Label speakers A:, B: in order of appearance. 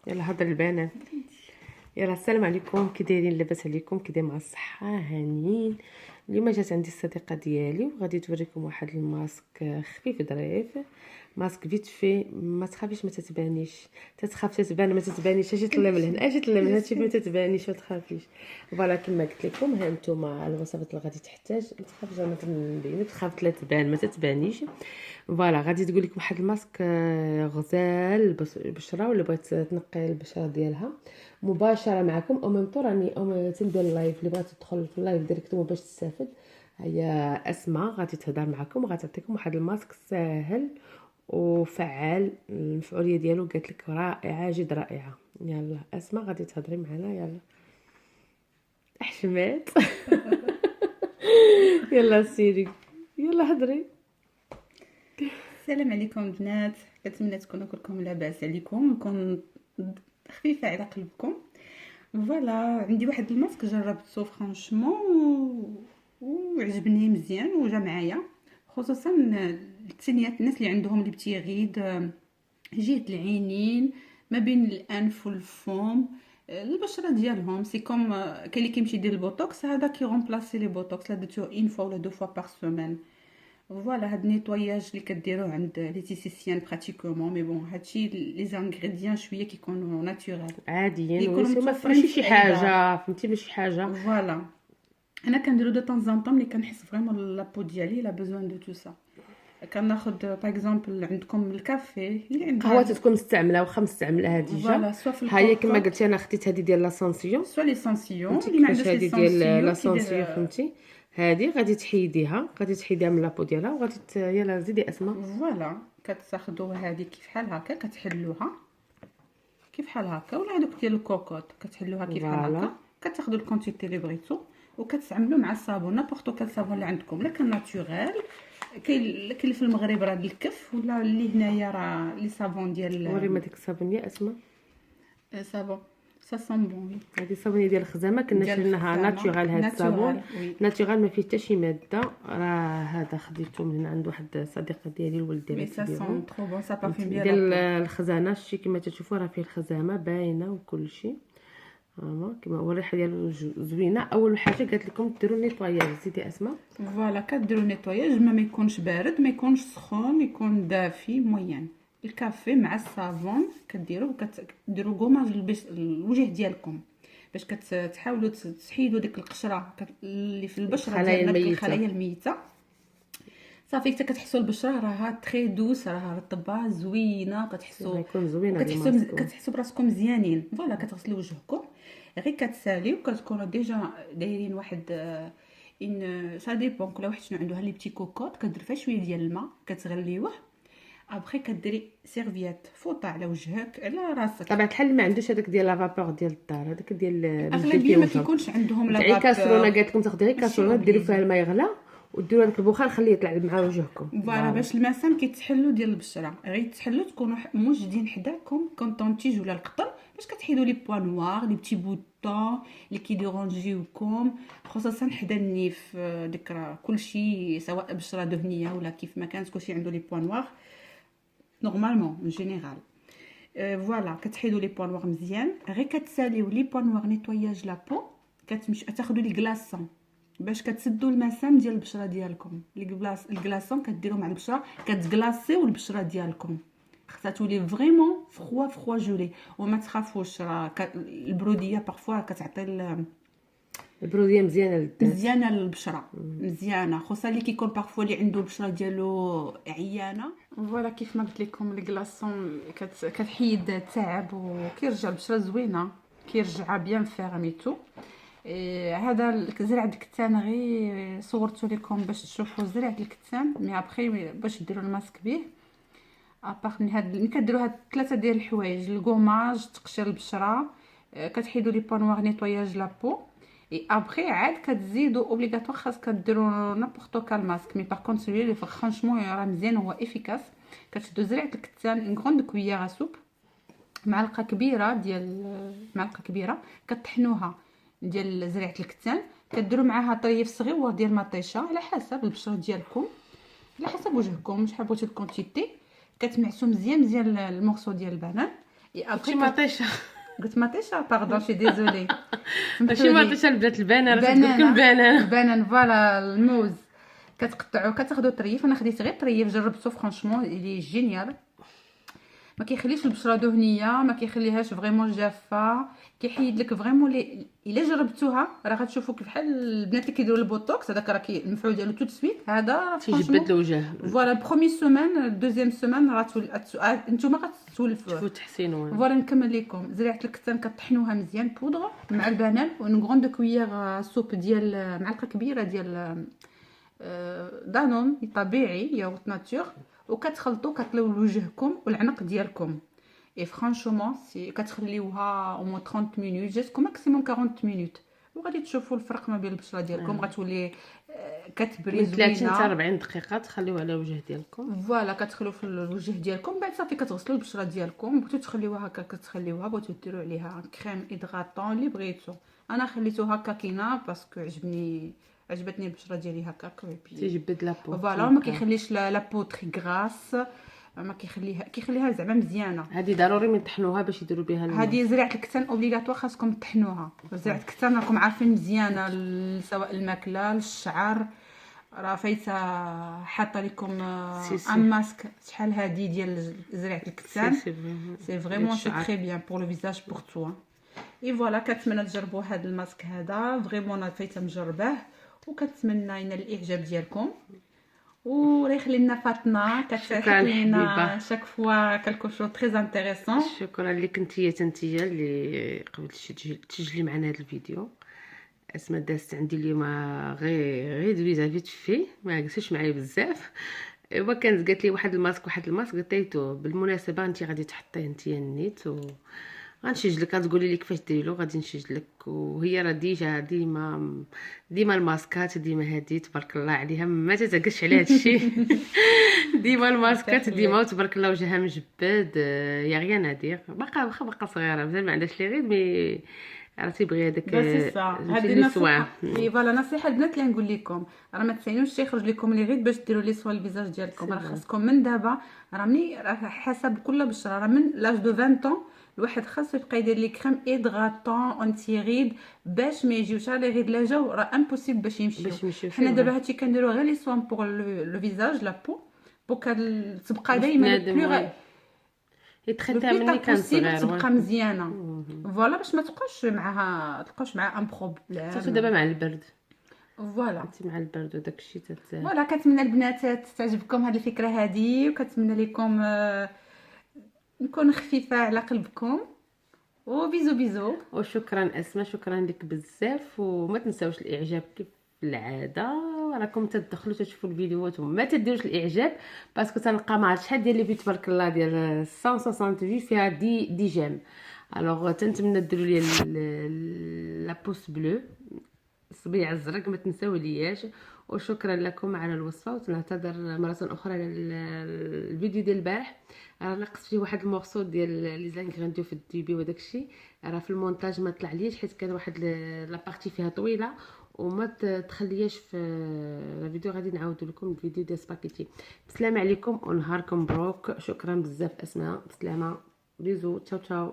A: يلا هضر البنات. يلا السلام عليكم، كي دايرين؟ لاباس عليكم؟ كي داير مع الصحه؟ هانيين. اليوم جات عندي الصديقه ديالي وغادي توريكم واحد الماسك خفيف ظريف، ماسك فيت في. ما تخافيش، ما تتبانيش. تتخاف تتبان، ما تتبانيش. اجي طلع من هنا، اجي طلع من هنا، شي ما تتبانيش، ما تخافيش. فوالا كما قلت لكم، ها نتوما الوصفات اللي غادي تحتاج. ما تخافش انا تنبين، تخاف لا تبان ما تتبانيش. فوالا غادي تقول لك واحد الماسك غزال البشره، ولا بغات تنقي البشره ديالها مباشره معكم او ميم طو. راني تندير اللايف، اللي بغات تدخل في اللايف ديريكتومون باش تستافد. هي اسماء غادي تهضر معكم وغادي تعطيكم واحد الماسك ساهل وفعال. المفعوليه ديالو قالت لك رائعه، جد رائعه. يلا اسماء غادي تهضري معنا. يلا احشمات. يلا سيري، يلا هضري.
B: السلام عليكم البنات، كنتمنى تكونوا كلكم لاباس عليكم ويكون خفيفه على قلبكم. فوالا عندي واحد الماسك جربته فرانشمون وعجبني مزيان وجا معايا، خصوصا التنيات الناس اللي عندهم لي بتيغيد جهه العينين ما بين الانف والفم، البشره ديالهم سي كوم كاين اللي كيمشي يدير البوتوكس، هذا كي رومبلاسي لي بوتوكس لا درتو اون فوا ولا دو فوا بار سيمين. فوالا هاد النيطواياج اللي كديروه عند لي تيسيسيان براتيكومون، مي بون هادشي لي زانغريديان شويه كيكونوا ناتورال،
A: عاديين
B: كيكونوا
A: ويسي،
B: متوفرين
A: ماشي
B: في
A: شي
B: اي دار.
A: حاجه، فهمتي؟ ماشي حاجه.
B: فوالا انا كنديرو دو طون زون طون ملي كنحس فريمون لابو ديالي لا بوزوان دو تو سا. كناخد باغ اكزومبل عندكم الكافي اللي
A: قهوه
B: عندها،
A: تكون مستعمله وخا مستعملها ديجا.
B: فوالا سوا في
A: ها هي كما
B: الكوكوط
A: قلتي، انا خديت هذه ديال لاسونسيون.
B: سوا ليسانسيون،
A: فهمتي
B: اللي ما
A: كيفاش
B: عندوش
A: هذه ديال
B: ليسانسيون كيدير.
A: لاسونسيون؟ فهمتي؟ هذه غادي تحيديها، غادي تحيديها من لابو ديالها وغادي يلا زيدي اسماء.
B: فوالا كتاخدوا هذه كيف بحال هكا كتحلوها كيف بحال هكا، ولا هذوك ديال الكوكوط كتحلوها كيف بحال
A: فوالا
B: هكا، كتاخذوا الكونتيتي اللي بغيتو وكتعملوا مع الصابون نابورتو كال صابون اللي عندكم، لا كان ناتورال كاين في المغرب راه الكف، ولا اللي هنايا راه لي صابون ديال
A: وريما ديك الصابونيه اسماء.
B: صابون سا سون بون.
A: هذه الصابونيه ديال الخزامه، كنا
B: ديال
A: شريناها
B: الخزامه
A: ناتورال. هذا الصابون
B: ناتورال وي،
A: ناتورال ما فيه حتى شي ماده. راه هذا خديته من عند واحد صديقه ديالي، الولد ديالها
B: مي سا
A: تيديرو.
B: سون ترو بون، سا بارفيم بيان
A: ديال
B: لا
A: الخزانه، شتي كما تشوفوا راه فيه الخزامه باينه وكل شيء. هما كما هو الريحه ديالو زوينه. اول حاجه قالت لكم ديروا نيطواياج. زيدي اسماء.
B: فوالا كديروا نيطواياج، ما يكونش بارد ما يكونش سخون، يكون دافي موين. الكافي مع الصابون كديروا كديروا غوماج الوجه ديالكم باش كتحاولوا تحيدوا ديك القشره اللي في البشره
A: الخلايا
B: ديالنا، ديك
A: الميته.
B: الخلايا الميته. صافي حتى كتحسوا البشره راها تري دوس، راها رطبه زوينه، كتحسوا
A: غيكون زوين هذا
B: وكتحسوا
A: الماسك.
B: كتحسوا براسكم مزيانين. فوالا كتغسلوا وجهكم غير كتساليو، كتكونوا ديجا دايرين واحد ان سا ديبون كل واحد شنو عنده. لي بتي كوكوط كدير فيها شويه ديال الماء كتغليوه، ابخي كديري سيرفيات فوطه على وجهك على راسك.
A: طبعا الحل ما عندوش هذاك ديال لافابور ديال الدار، هذاك ديال
B: اغلبيه ما كيكونش عندهم
A: تاعي
B: لا
A: كاسرونه.
B: فابور.
A: قالت لكم تاخذي غير كاسرونه ديروا فيها الماء يغلى وديروا هذاك البخار خليه يطلع مع وجهكم.
B: فوالا باش المسام كيتحلوا ديال البشره، غير تحلوا تكونوا موجدين حداكم كونطونتيج ولا القطر باش كتحيدوا لي بوا نوار لي بتي بوطون اللي كيديرونجيوكم، خصوصا حدا النيف. ديك راه كلشي سواء بشره دهنيه ولا كيف ما كانت كلشي عنده لي بوا نوار نورمالمون ان جينيرال. فوالا كتحيدوا لي بوا نوار مزيان، غير كتساليو لي بوا نوار نيطواياج لا بو، كتمشي تاخذوا لي كلاصون باش كتسدوا المسام ديال البشره ديالكم. الكلاصون كديروا مع البشره كتكلاصيو البشره ديالكم، خصها تولي فريمون فخوا جولي. وما تخافوش راه البروديه بارفوا كتعطي
A: البروديه مزيانه للذات،
B: مزيانه للبشره مزيانه، خصوصا اللي كيكون بارفوا اللي عنده البشره ديالو عيانه. فوالا كيف ما قلت لكم الكلاصون كتحيد التعب وكيرجع البشره زوينه، كيرجع بيان فيرميتو. هذا زرع الكتان غير صورته لكم باش تشوفوا زرع الكتان، مي ابخي باش ديروا الماسك به. اباغ من هاد ملي كديروا هاد ثلاثه ديال الحوايج، الكوماج تقشير البشره، كتحيدوا لي بو نوار نيطواياج لابو، اي ابخي عاد كتزيدوا اوبليغاتوار خاص كديروا نابورتو كال ماسك. مي باغ كونط سولي اللي فرانشمون راه مزيان هو افيكاس. كتشدوا زرعه الكتان اون غروند كويير سوب، معلقه كبيره كطحنوها ديال زريعه الكتان، كديروا معاها طريف صغيور ديال مطيشه على حسب البشره ديالكم، على حسب وجهكم، مش حبوتي الكونتيتي. كتمعسوا مزيان المورسو ديال البنان،
A: قلتي مطيشه.
B: قلت مطيشه باردون شي ديزولي.
A: ماشي مطيشه البنات، البنانه راه تقول لكم بنانه.
B: البنان فوالا الموز كتقطعو كتاخدو طريف. انا خديت غير طريف جربته فرانشمون لي جينيال. ما كيخليش البشره دهنيه، ما كيخليهاش فريمون جافه، كيحيد لك فريمون لي. الا جربتوها راه غتشوفوا فحال البنات اللي كيديروا البوتوكس هذاك راه المفعول ديالو تو سويت. هذا
A: تيجبد الوجه.
B: فوالا بروميي سيمين دوزيام سيمين راه نتوما غتولفوا
A: تشوفوا تحسين.
B: فوالا نكمل لكم. زريعه الكتان كطحنوها مزيان بودره مع البنان ون غروند كويير سوب ديال معلقه كبيره ديال دانون طبيعي ياغورت ناتور، وكتخلطوا كطليو لوجهكم والعنق ديالكم. اي فرانشومون سي كتخليوها او مو 30 مينوت جاتكم ماكسيموم 40 مينوت، وغادي تشوفوا الفرق ما بين البشره ديالكم. غتولي كتبري
A: من
B: زوينه
A: 30 حتى 40 دقيقه تخليوها على الوجه ديالكم.
B: فوالا كتخليو في الوجه ديالكم. بعد صافي كتغسلوا البشره ديالكم، بغيتو تخليوها هكا كتخليوها، بغيتو ديروا عليها كريم هيدراتون اللي بغيتو. انا خليتو هكا كينا باسكو عجبتني البشره ديالي هكاك
A: تيجبد لابو.
B: فوالا ما كيخليش لابو تري غراس، ما كيخليها زعما مزيانه.
A: هذه ضروري من طحنوها باش يديروا بها الماء.
B: هذه زريعه الكتان اوبليغاتوار خاصكم تطحنوها. زريعه الكتان راكم عارفين مزيانه سواء الماكله الشعر، راه فايته حاطه لكم ان ماسك شحال هذه ديال زريعه الكتان. سي فريمون سي تري بيان بور لو فيزاج بور تو. اي فوالا كنتمنى تجربوا هذا الماسك هذا فريمون. انا فايته مجرباه وكنتمنى ينال الاعجاب ديالكم. وراه يخلي لنا فاطمه كتحط لنا شاك فوا كالكو شو تري انتريسون.
A: شكرا لك انتيا اللي قبلتي تجلي معنا هذا الفيديو. اسماء دازت عندي اليوم غير دويزا فيت في ما جلسش معايا بزاف. ايوا كانت قالت لي واحد الماسك قلت لها بالمناسبه انت غادي تحطيه انتيا النيت غنشجلك. غتقولي لي كيفاش ديريلو غادي نشجلك. وهي راه ديما الماسكات ديما هادي تبارك الله عليها ما تتعقش على هذا الشيء. ديما الماسكات ديما تبارك الله وجهها مجبد. يا غيان هادي باقا صغيره مازال ما عندهاش لي غيد مي عرفتي بغي هذاك
B: هذه نصيحه. فوالا نصيحه البنات اللي نقول لكم راه ما تسينوش يخرج لكم لي غيد باش ديروا لي سوا الفيزاج ديالكم. راه خاصكم من دابا راه مني راه حسب كل بشره راه من لاج دو 20 طون الواحد خاصو يبقى يدير لي كريم ايدغاتون انتي غيد باش ما يجيوش لي غيد. لا جاو راه امبوسيبل باش يمشيو. حنا دابا هادشي كنديروا غير لي سوان بور لو فيزاج لا بو تبقى دائما بلو
A: يتخدها ملي كان صغير
B: تبقى مزيانه. فوالا باش ما تبقاوش معها ان بروبليم.
A: صافي دابا مع البرد
B: فوالا
A: انت مع البرد وداك الشيء
B: فوالا. كنتمنى البنات تعجبكم هذه الفكره هذه، وكنتمنى لكم نكون خفيفه على قلبكم. وبيزو بيزو.
A: وشكرا اسماء، شكرا لك بزاف. وما تنساوش الاعجاب كيف العاده. راكم تدخلوا تشوفوا الفيديوهات وما تديروش الاعجاب باسكو تنلقى ما عرفت شحال ديال لي فيديو تبارك الله ديال 160 فيديو فيها دي جيم. الوغ تنتمنى ديروا لي لا بوس بلو الصبيع الزرق ما تنساو لياش. وشكرا لكم على الوصفه. وتنعتذر مره اخرى على الفيديو ديال البارح راه نقصت فيه واحد المورسو ديال لي زانغريديو في الديبي وداك الشيء راه في المونتاج ما طلع ليش حيت كان واحد لا بارتي فيها طويله وما تخلياش في الفيديو. غادي نعاود لكم الفيديو ديال سباكيتي. بسلام عليكم ونهاركم مبروك. شكرا بزاف اسماء. بسلامه. بيزو. تشاو تشاو.